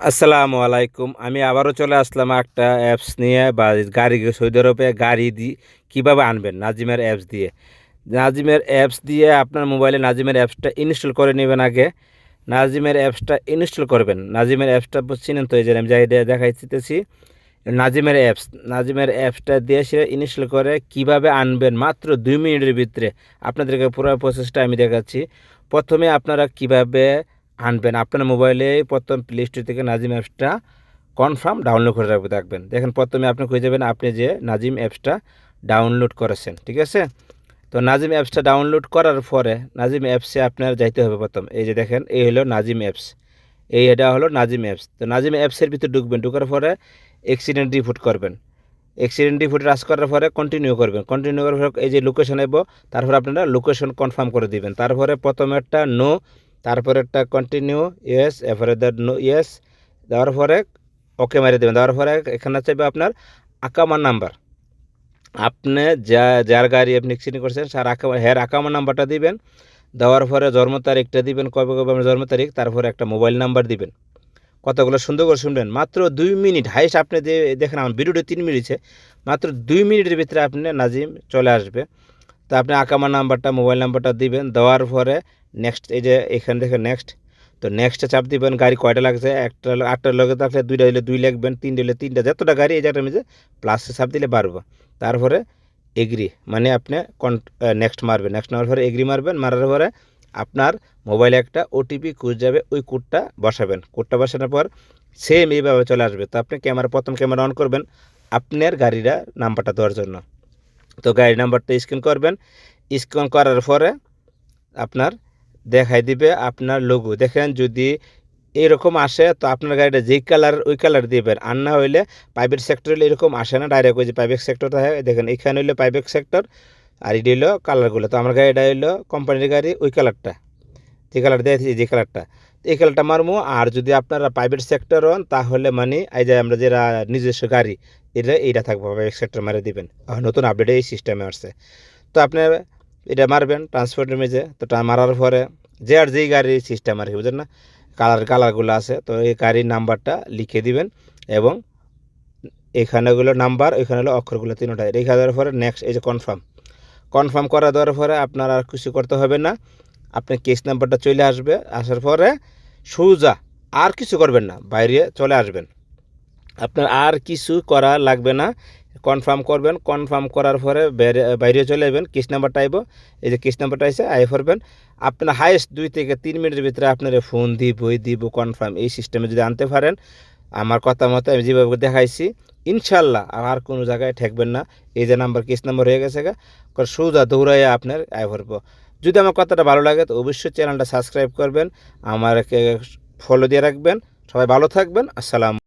আসসালামু আলাইকুম। আমি আবারও চলে আসলাম একটা অ্যাপস নিয়ে বা গাড়ি সৌদি আরবে গাড়ি কীভাবে আনবেন নাজিমের অ্যাপস দিয়ে। নাজিমের অ্যাপস দিয়ে আপনার মোবাইলে নাজিমের অ্যাপসটা ইনস্টল করে নেবেন আগে। নাজিমের অ্যাপসটা ইনস্টল করবেন। নাজিমের অ্যাপসটা চিনেন তো, এই যে আমি যাই দেখাইতেছি নাজিমের অ্যাপস। নাজিমের অ্যাপসটা দিয়ে সে ইনস্টল করে কিভাবে আনবেন মাত্র 2 মিনিটের ভিতরে আপনাদেরকে পুরো প্রসেসটা আমি দেখাচ্ছি। প্রথমে আপনারা কিভাবে আনবেন, আপনার মোবাইলে প্রথম প্লে স্টোর থেকে নাজিম অ্যাপসটা কনফার্ম ডাউনলোড করে রাখবেন। দেখেন প্রথমে আপনি খুঁজে যাবেন আপনি যে নাজিম অ্যাপসটা ডাউনলোড করেছেন, ঠিক আছে? তো নাজিম অ্যাপসটা ডাউনলোড করার পরে নাজিম অ্যাপসে আপনার যাইতে হবে প্রথম। এই যে দেখেন এই হলো নাজিম অ্যাপস, এটা হলো নাজিম অ্যাপস। তো নাজিম অ্যাপসের ভিতরে ঢুকবেন, ঢুকার পরে অ্যাক্সিডেন্ট রিপোর্ট করবেন। অ্যাক্সিডেন্ট রিপোর্ট রাজ করার পরে কন্টিনিউ করবেন। কন্টিনিউ করার পরে এই যে লোকেশন নেব, তারপরে আপনারা লোকেশন কনফার্ম করে দিবেন। তারপরে প্রথমে একটা নো, তারপরে একটা কন্টিনিউ ইয়েস, এরপরে নো ইয়েস দেওয়ার পরে ওকে মারি দেবেন। দেওয়ার পরে এখানে চাইবে আপনার আকামা নাম্বার। আপনি যার গাড়ি আপনি অ্যাক্সিডেন্ট করছেন হের আকামা নাম্বারটা দিবেন। দেওয়ার পরে জন্ম তারিখটা দিবেন, কবে কবে আপনার জন্ম তারিখ, তারপরে একটা মোবাইল নাম্বার দিবেন। কতগুলো সুন্দর করে শুনবেন। মাত্র 2 মিনিট, হাইস্ট আপনি যে দেখেন আমার ভিডিওটা 3 মিনিটে, মাত্র 2 মিনিটের ভিতরে আপনি নাজিম চলে আসবে। তো আপনি আকামা নাম্বারটা মোবাইল নাম্বারটা দিবেন। দেওয়ার পরে নেক্সট, এই যে এখান থেকে নেক্সট, তো নেক্সটে চাপ দিবেন। গাড়ি কয়টা লাগছে, একটা 8টার লগে থাকলে 2টা হলে 2 লিখবেন, 3টে হলে 3টা, যতটা গাড়ি এই জায়গাটার মধ্যে প্লাসে চাপ দিলে পারবো। তারপরে এগ্রি, মানে আপনি নেক্সট মারবেন। নেক্সট মারার পরে এগ্রি মারবেন। মারার পরে আপনার মোবাইলে একটা ওটিপি কোড যাবে, ওই কোডটা বসাবেন। কোডটা বসানোর পর সেম এইভাবে চলে আসবে। তো আপনি প্রথম ক্যামেরা অন করবেন আপনার গাড়িটা নাম্বারটা দেওয়ার জন্য। তো গাড়ির নাম্বারটা স্ক্যান করবেন। স্ক্যান করার পরে আপনার দেখাই দিবে আপনার লোগো। দেখেন যদি এইরকম আসে তো আপনার গাড়িটা যেই কালার ওই কালার দিবেন। আর না হইলে প্রাইভেট সেক্টর হলে এরকম আসে না, ডাইরেক্ট ওই যে প্রাইভেট সেক্টর থাকে, দেখেন এখানে হইলো প্রাইভেট সেক্টর আর এটি হইলো কালারগুলো। তো আমার গাড়িটা হইলো কোম্পানির গাড়ি, ওই কালারটা, যে কালার দিয়েছি যে কালারটা, এই কালারটা মারমু। আর যদি আপনারা প্রাইভেট সেক্টর হন তাহলে মানে এই যে আমরা যেটা নিজস্ব গাড়ি এইটা থাকবে, প্রাইভেট সেক্টর মারে দিবেন। নতুন আপডেটে এই সিস্টেমে আসছে। তো আপনি এটা মারবেন ট্রান্সপোর্টের মেজে। তো মারার পরে যে আর যেই গাড়ির সিস্টেম আর কি, বুঝলেন না, কালারগুলো আছে, তো এই গাড়ির নাম্বারটা লিখে দিবেন এবং এখানেগুলো নাম্বার, ওইখানে হলো অক্ষরগুলো, তিনটাই রেখে দেওয়ার পরে নেক্সট, এই যে কনফার্ম করা দেওয়ার পরে আপনার আর কিছু করতে হবে না। আপনার কেস নাম্বারটা চলে আসবে। আসার পরে সোজা আর কিছু করবেন না, বাইরে চলে আসবেন। আপনার আর কিছু করা লাগবে না। কনফার্ম করবেন, কনফার্ম করার পরে বাইরে চলে যাবেন। কেস নাম্বারটা আইব, এই যে কেস নাম্বারটা এসে আই করবেন। আপনার হাইস্ট 2 থেকে 3 মিনিটের ভিতরে আপনার ফোন দিব কনফার্ম। এই সিস্টেমে যদি আনতে পারেন, আমার কথা মতো আমি যেভাবে দেখাইছি, ইনশাল্লাহ আর কোনো জায়গায় ঠেকবেন না। এই যে নাম্বার, কেস নাম্বার হয়ে গেছে সোজা দৌড়াইয়া আপনার আয় ভরবো। যদি আমার কথাটা ভালো লাগে তো অবশ্যই চ্যানেলটা সাবস্ক্রাইব করবেন, আমাকে ফলো দিয়ে রাখবেন। সবাই ভালো থাকবেন। আসসালাম।